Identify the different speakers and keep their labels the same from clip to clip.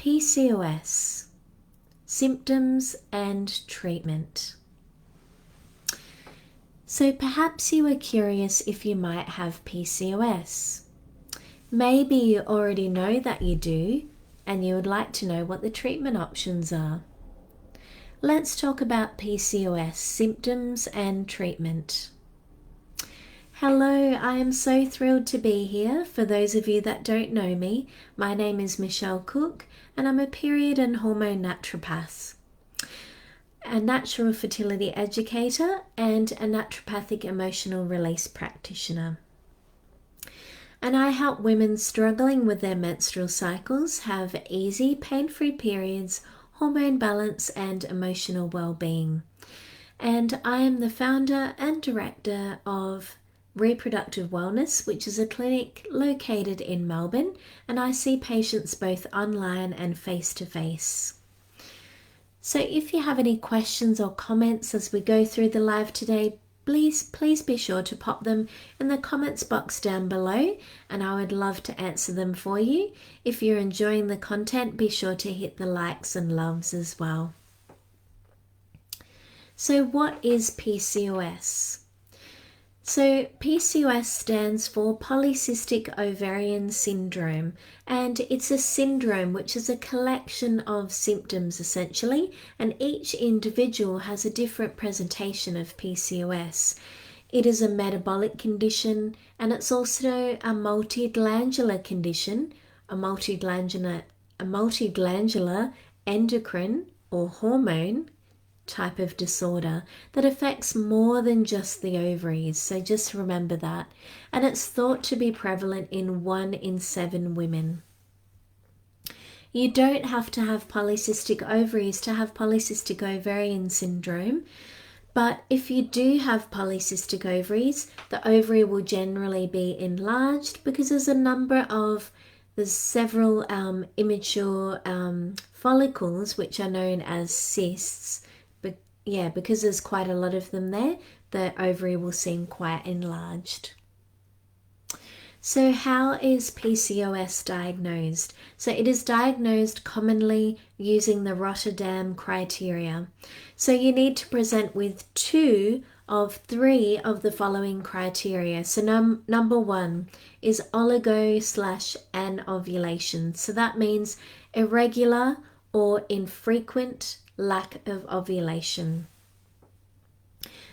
Speaker 1: PCOS, symptoms and treatment. So perhaps you are curious if you might have PCOS. Maybe you already know that you do, and you would like to know what the treatment options are. Let's talk about PCOS, symptoms and treatment. Hello, I am so thrilled to be here. For those of you that don't know me, my name is Michelle Cooke and I'm a period and hormone naturopath, a natural fertility educator and a naturopathic emotional release practitioner. And I help women struggling with their menstrual cycles have easy, pain-free periods, hormone balance and emotional well-being. And I am the founder and director of Reproductive Wellness, which is a clinic located in Melbourne, and I see patients both online and face-to-face. So if you have any questions or comments as we go through the live today, please be sure to pop them in the comments box down below, and I would love to answer them for you. If you're enjoying the content, be sure to hit the likes and loves as well. So what is PCOS? So PCOS stands for Polycystic Ovarian Syndrome, and it's a syndrome which is a collection of symptoms essentially, and each individual has a different presentation of PCOS. It is a metabolic condition, and it's also a multiglandular condition, a multiglandular endocrine or hormone type of disorder that affects more than just the ovaries, so just remember that. And it's thought to be prevalent in 1 in 7 women. You don't have to have polycystic ovaries to have polycystic ovarian syndrome, but if you do have polycystic ovaries, the ovary will generally be enlarged because there's several immature follicles which are known as cysts. Because there's quite a lot of them there, the ovary will seem quite enlarged. So how is PCOS diagnosed? So it is diagnosed commonly using the Rotterdam criteria. So you need to present with 2 of 3 of the following criteria. So number 1 is oligo/anovulation. So that means irregular or infrequent lack of ovulation.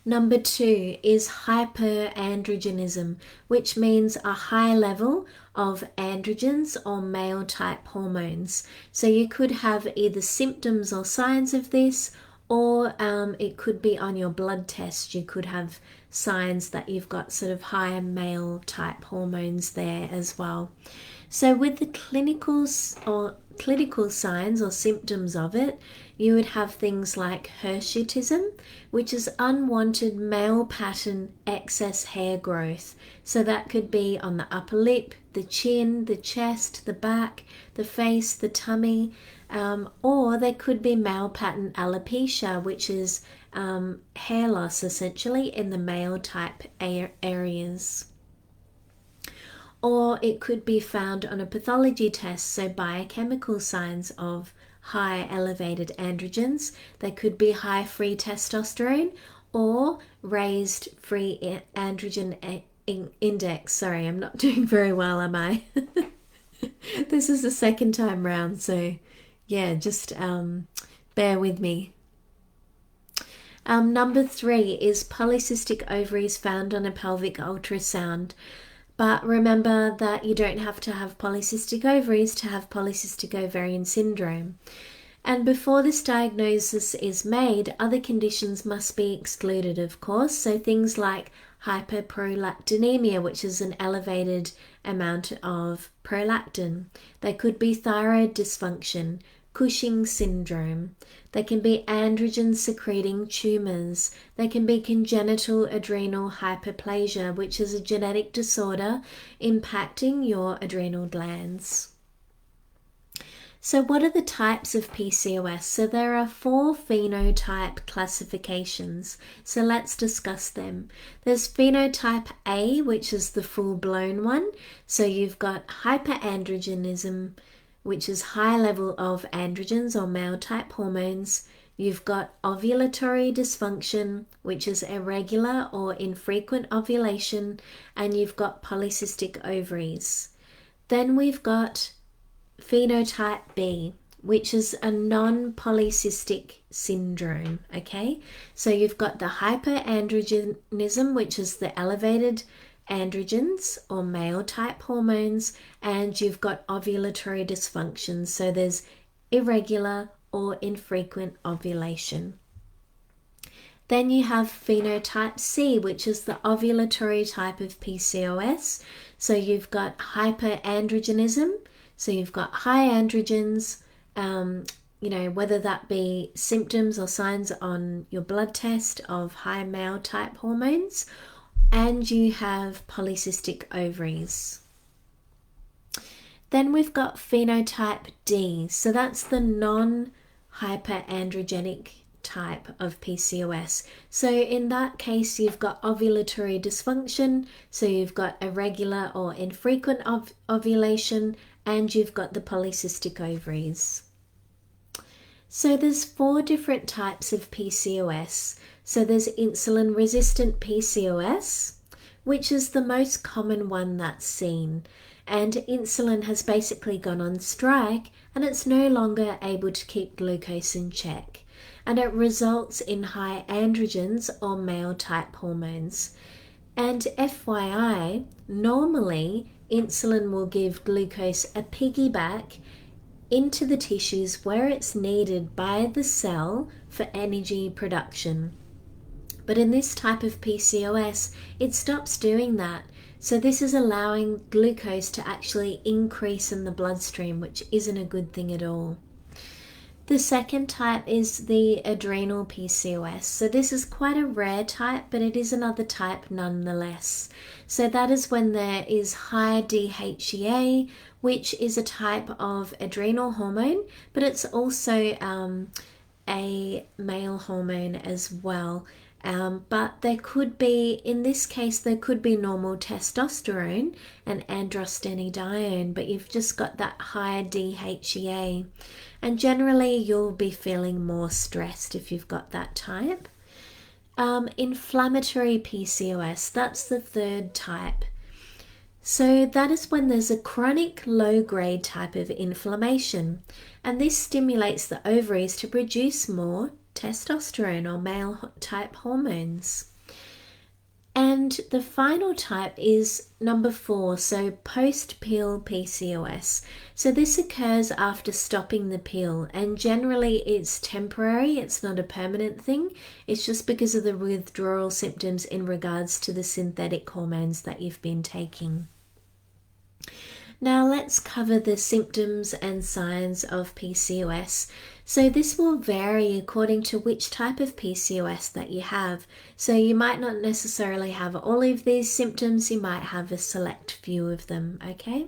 Speaker 1: Number 2 is hyperandrogenism, which means a high level of androgens or male type hormones. So you could have either symptoms or signs of this, or it could be on your blood test. You could have signs that you've got sort of higher male type hormones there as well. So with the clinical signs or symptoms of it, you would have things like hirsutism, which is unwanted male pattern excess hair growth. So that could be on the upper lip, the chin, the chest, the back, the face, the tummy, or there could be male pattern alopecia, which is hair loss essentially in the male type areas. Or it could be found on a pathology test, so biochemical signs of high elevated androgens. They could be high free testosterone or raised free androgen index. Sorry, I'm not doing very well, am I? This is the second time round, so yeah, just bear with me. Number 3 is polycystic ovaries found on a pelvic ultrasound. But remember that you don't have to have polycystic ovaries to have polycystic ovarian syndrome. And before this diagnosis is made, other conditions must be excluded, of course. So things like hyperprolactinemia, which is an elevated amount of prolactin. There could be thyroid dysfunction, Cushing syndrome. There can be androgen secreting tumors. There can be congenital adrenal hyperplasia, which is a genetic disorder impacting your adrenal glands. So what are the types of PCOS? So there are 4 phenotype classifications. So let's discuss them. There's phenotype A, which is the full-blown one. So you've got hyperandrogenism, which is high level of androgens or male type hormones. You've got ovulatory dysfunction, which is irregular or infrequent ovulation, and you've got polycystic ovaries. Then we've got phenotype B, which is a non-polycystic syndrome, okay? So you've got the hyperandrogenism, which is the elevated androgens or male type hormones, and you've got ovulatory dysfunction. So there's irregular or infrequent ovulation. Then you have phenotype C, which is the ovulatory type of PCOS. So you've got hyperandrogenism, so you've got high androgens, whether that be symptoms or signs on your blood test of high male type hormones, and you have polycystic ovaries. Then we've got phenotype D, so that's the non-hyperandrogenic type of PCOS. So in that case, you've got ovulatory dysfunction, so you've got irregular or infrequent ovulation, and you've got the polycystic ovaries. So there's 4 different types of PCOS. So there's insulin resistant PCOS, which is the most common one that's seen. And insulin has basically gone on strike and it's no longer able to keep glucose in check. And it results in high androgens or male type hormones. And FYI, normally insulin will give glucose a piggyback into the tissues where it's needed by the cell for energy production. But in this type of PCOS, it stops doing that. So this is allowing glucose to actually increase in the bloodstream, which isn't a good thing at all. The second type is the adrenal PCOS. So this is quite a rare type, but it is another type nonetheless. So that is when there is high DHEA, which is a type of adrenal hormone, but it's also a male hormone as well. But there could be, in this case, there could be normal testosterone and androstenedione, but you've just got that higher DHEA. And generally, you'll be feeling more stressed if you've got that type. Inflammatory PCOS, that's the third type. So that is when there's a chronic low-grade type of inflammation, and this stimulates the ovaries to produce more testosterone or male type hormones. And the final type is number 4, so post-pill PCOS. So this occurs after stopping the pill, and generally it's temporary, it's not a permanent thing. It's just because of the withdrawal symptoms in regards to the synthetic hormones that you've been taking. Now let's cover the symptoms and signs of PCOS. So this will vary according to which type of PCOS that you have. So you might not necessarily have all of these symptoms, you might have a select few of them, okay?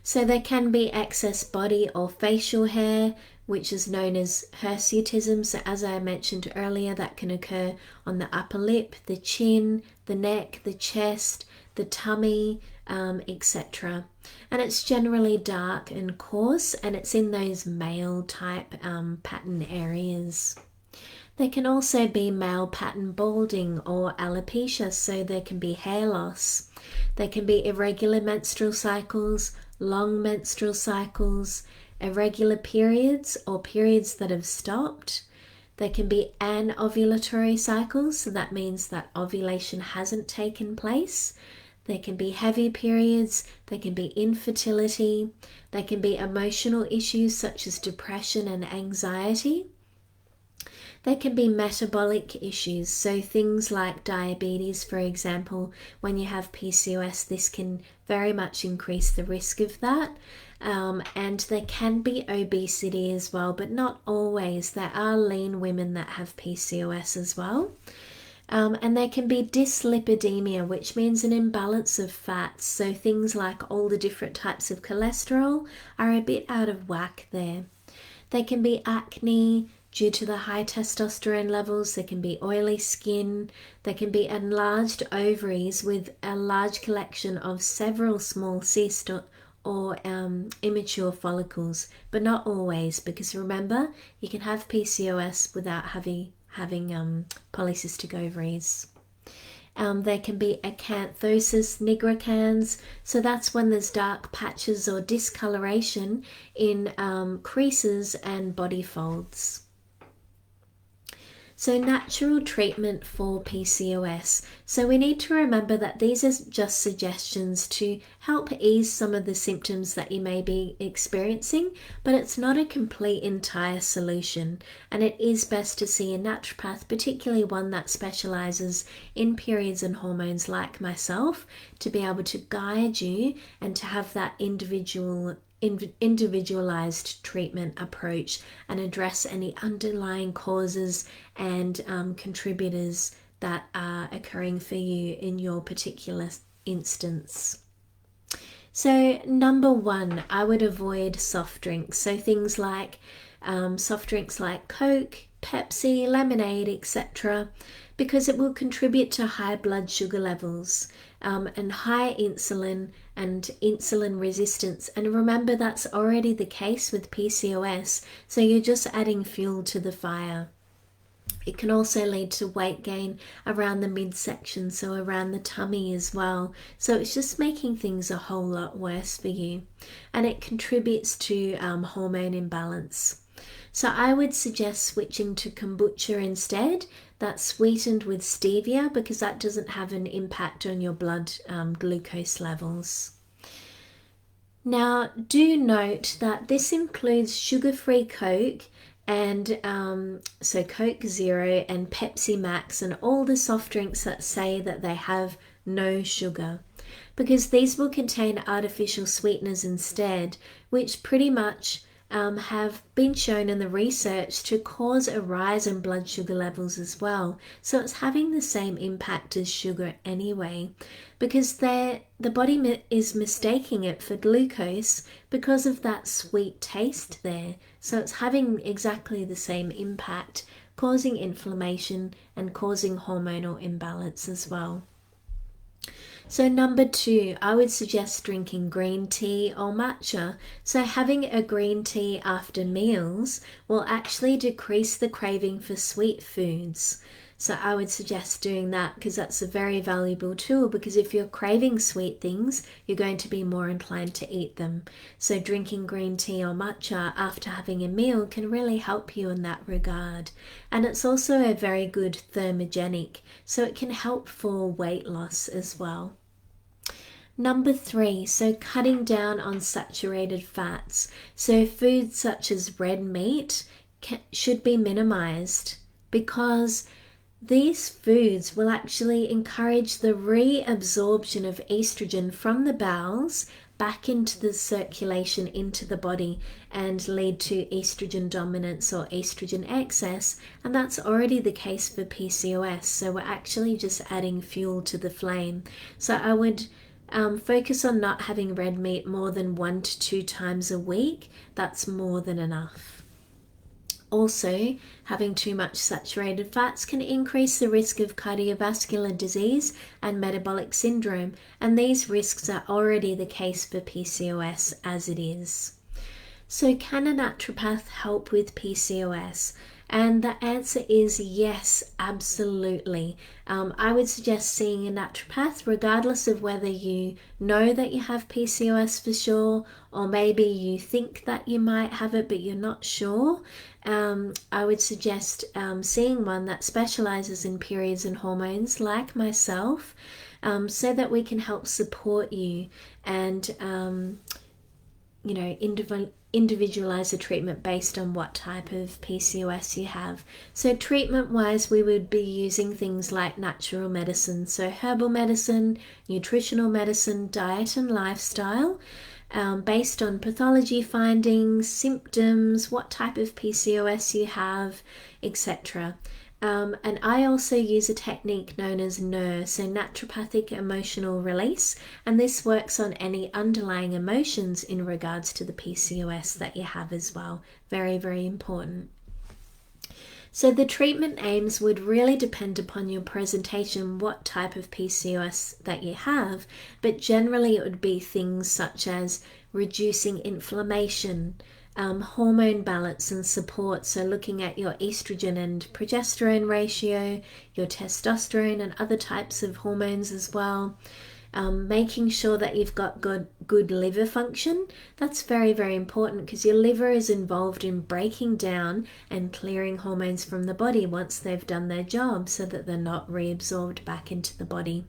Speaker 1: So there can be excess body or facial hair, which is known as hirsutism. So as I mentioned earlier, that can occur on the upper lip, the chin, the neck, the chest, the tummy, etc. And it's generally dark and coarse, and it's in those male type pattern areas. There can also be male pattern balding or alopecia, so there can be hair loss. There can be irregular menstrual cycles, long menstrual cycles, irregular periods or periods that have stopped. There can be anovulatory cycles, so that means that ovulation hasn't taken place. There can be heavy periods, there can be infertility, there can be emotional issues such as depression and anxiety. There can be metabolic issues, so things like diabetes, for example. When you have PCOS, this can very much increase the risk of that. And there can be obesity as well, but not always. There are lean women that have PCOS as well. And there can be dyslipidemia, which means an imbalance of fats. So things like all the different types of cholesterol are a bit out of whack there. There can be acne due to the high testosterone levels. There can be oily skin. There can be enlarged ovaries with a large collection of several small cysts or immature follicles, but not always, because remember, you can have PCOS without having polycystic ovaries. There can be acanthosis nigricans, so that's when there's dark patches or discoloration in creases and body folds. So natural treatment for PCOS. So we need to remember that these are just suggestions to help ease some of the symptoms that you may be experiencing, but it's not a complete entire solution. And it is best to see a naturopath, particularly one that specializes in periods and hormones like myself, to be able to guide you and to have that individualized treatment approach and address any underlying causes and contributors that are occurring for you in your particular instance. So number one, I would avoid soft drinks. So things like soft drinks like Coke, Pepsi, lemonade, etc., because it will contribute to high blood sugar levels and high insulin and insulin resistance. And remember, that's already the case with PCOS, so you're just adding fuel to the fire. It can also lead to weight gain around the midsection, so around the tummy as well. So it's just making things a whole lot worse for you. And it contributes to hormone imbalance. So I would suggest switching to kombucha instead. That's sweetened with stevia, because that doesn't have an impact on your blood glucose levels. Now, do note that this includes sugar-free Coke, and so Coke Zero and Pepsi Max and all the soft drinks that say that they have no sugar, because these will contain artificial sweeteners instead, which pretty much have been shown in the research to cause a rise in blood sugar levels as well. So it's having the same impact as sugar anyway, because the body is mistaking it for glucose because of that sweet taste there. So it's having exactly the same impact, causing inflammation and causing hormonal imbalance as well. So number two, I would suggest drinking green tea or matcha. So having a green tea after meals will actually decrease the craving for sweet foods. So I would suggest doing that, because that's a very valuable tool, because if you're craving sweet things, you're going to be more inclined to eat them. So drinking green tea or matcha after having a meal can really help you in that regard. And it's also a very good thermogenic, so it can help for weight loss as well. Number three, so cutting down on saturated fats. So foods such as red meat should be minimized, because these foods will actually encourage the reabsorption of estrogen from the bowels back into the circulation into the body and lead to estrogen dominance or estrogen excess, and that's already the case for PCOS. So we're actually just adding fuel to the flame. So I would focus on not having red meat more than 1 to 2 times a week. That's more than enough. Also, having too much saturated fats can increase the risk of cardiovascular disease and metabolic syndrome, and these risks are already the case for PCOS as it is. So can a naturopath help with PCOS? And the answer is yes, absolutely. I would suggest seeing a naturopath regardless of whether you know that you have PCOS for sure, or maybe you think that you might have it but you're not sure. I would suggest seeing one that specializes in periods and hormones like myself, so that we can help support you and individualize the treatment based on what type of PCOS you have. So treatment wise, we would be using things like natural medicine, so herbal medicine, nutritional medicine, diet and lifestyle, based on pathology findings, symptoms, what type of PCOS you have, etc. And I also use a technique known as NER, so Naturopathic Emotional Release, and this works on any underlying emotions in regards to the PCOS that you have as well. Very, very important. So the treatment aims would really depend upon your presentation, what type of PCOS that you have, but generally it would be things such as reducing inflammation, hormone balance and support, so looking at your estrogen and progesterone ratio, your testosterone and other types of hormones as well. Making sure that you've got good liver function. That's very, very important, because your liver is involved in breaking down and clearing hormones from the body once they've done their job, so that they're not reabsorbed back into the body.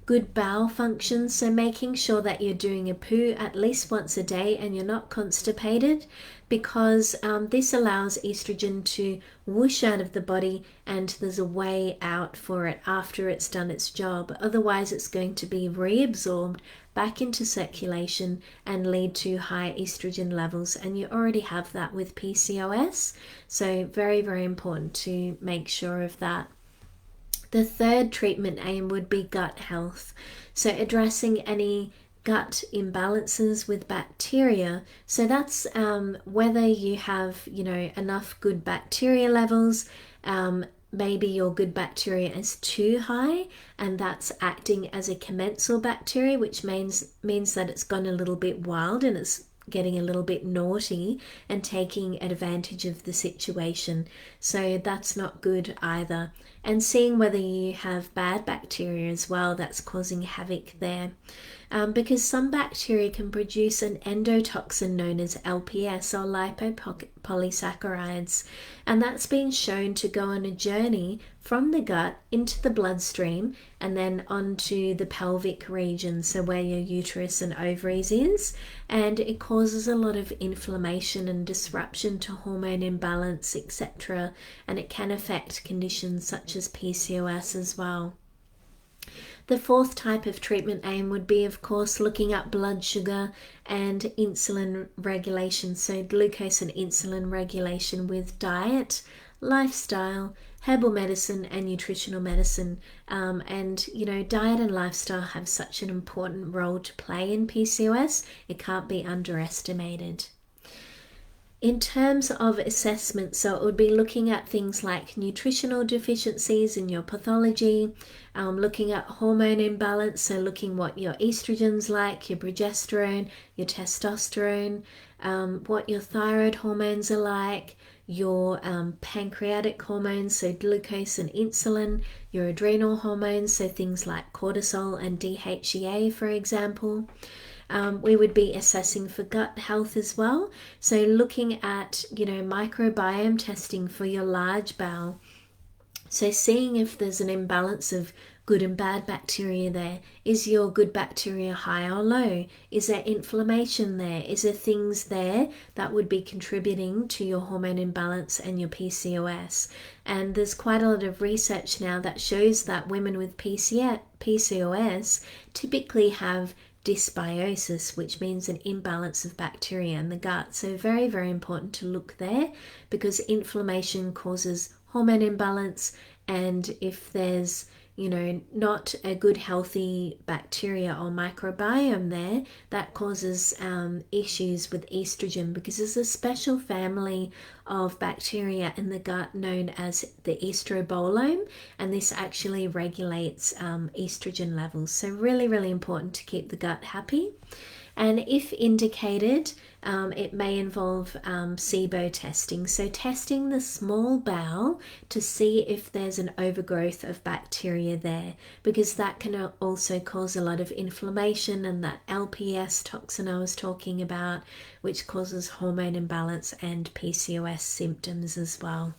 Speaker 1: Good bowel function, so making sure that you're doing a poo at least once a day and you're not constipated, because this allows estrogen to whoosh out of the body and there's a way out for it after it's done its job. Otherwise it's going to be reabsorbed back into circulation and lead to high estrogen levels, and you already have that with PCOS, so very, very important to make sure of that. The third treatment aim would be gut health, so addressing any gut imbalances with bacteria. So that's whether you have, enough good bacteria levels. Maybe your good bacteria is too high, and that's acting as a commensal bacteria, which means that it's gone a little bit wild and it's getting a little bit naughty and taking advantage of the situation. So that's not good either. And seeing whether you have bad bacteria as well that's causing havoc there. Because some bacteria can produce an endotoxin known as LPS, or lipopolysaccharides, and that's been shown to go on a journey from the gut into the bloodstream and then onto the pelvic region, so where your uterus and ovaries is, and it causes a lot of inflammation and disruption to hormone imbalance, etc., and it can affect conditions such as PCOS as well. The fourth type of treatment aim would be, of course, looking at blood sugar and insulin regulation, so glucose and insulin regulation with diet, lifestyle, herbal medicine and nutritional medicine. Diet and lifestyle have such an important role to play in PCOS. It can't be underestimated. In terms of assessment, so it would be looking at things like nutritional deficiencies in your pathology, looking at hormone imbalance, so looking what your estrogen's like, your progesterone, your testosterone, what your thyroid hormones are like, your pancreatic hormones, so glucose and insulin, your adrenal hormones, so things like cortisol and DHEA, for example. We would be assessing for gut health as well, so looking at microbiome testing for your large bowel, so seeing if there's an imbalance of good and bad bacteria there. Is your good bacteria high or low? Is there inflammation there? Is there things there that would be contributing to your hormone imbalance and your PCOS? And there's quite a lot of research now that shows that women with PCOS typically have dysbiosis, which means an imbalance of bacteria in the gut. So very, very important to look there, because inflammation causes hormone imbalance, and if there's not a good healthy bacteria or microbiome there, that causes issues with estrogen, because there's a special family of bacteria in the gut known as the estrobolome, and this actually regulates estrogen levels. So really, really important to keep the gut happy. And if indicated, it may involve SIBO testing, so testing the small bowel to see if there's an overgrowth of bacteria there, because that can also cause a lot of inflammation, and that LPS toxin I was talking about, which causes hormone imbalance and PCOS symptoms as well.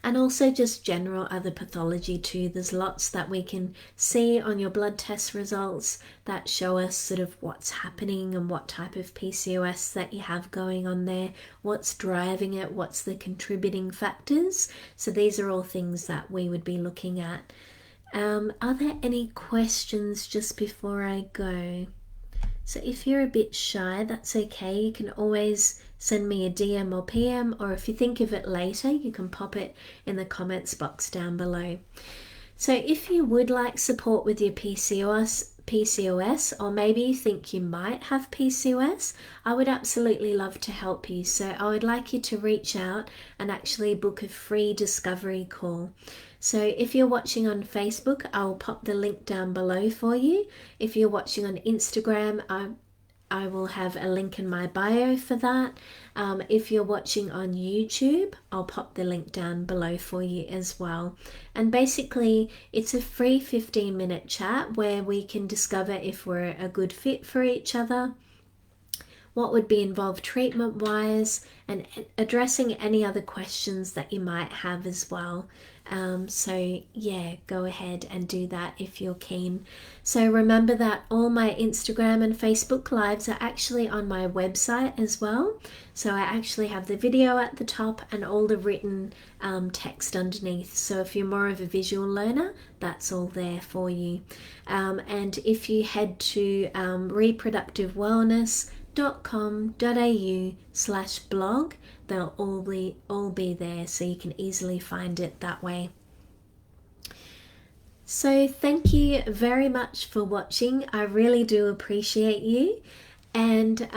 Speaker 1: And also just general other pathology too. There's lots that we can see on your blood test results that show us sort of what's happening and what type of PCOS that you have going on there, what's driving it, what's the contributing factors. So these are all things that we would be looking at. Are there any questions just before I go? So if you're a bit shy, that's okay. You can always send me a DM or PM, or if you think of it later, you can pop it in the comments box down below. So if you would like support with your PCOS, or maybe you think you might have PCOS, I would absolutely love to help you. So I would like you to reach out and actually book a free discovery call. So if you're watching on Facebook, I'll pop the link down below for you. If you're watching on Instagram, I will have a link in my bio for that. If you're watching on YouTube, I'll pop the link down below for you as well. And basically, it's a free 15-minute chat where we can discover if we're a good fit for each other, what would be involved treatment-wise, and addressing any other questions that you might have as well. So yeah, go ahead and do that if you're keen. So remember that all my Instagram and Facebook lives are actually on my website as well. So I actually have the video at the top and all the written text underneath. So if you're more of a visual learner, that's all there for you. And if you head to reproductivewellness.com.au/blog, they'll all be there, so you can easily find it that way. So thank you very much for watching. I really do appreciate you, and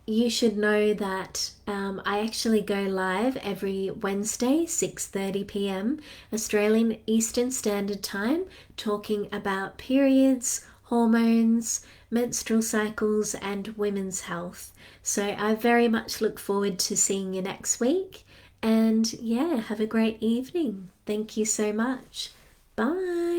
Speaker 1: you should know that I actually go live every Wednesday, 6:30 p.m. Australian Eastern Standard Time, talking about periods, hormones, menstrual cycles, and women's health. So I very much look forward to seeing you next week. And yeah, have a great evening. Thank you so much. Bye.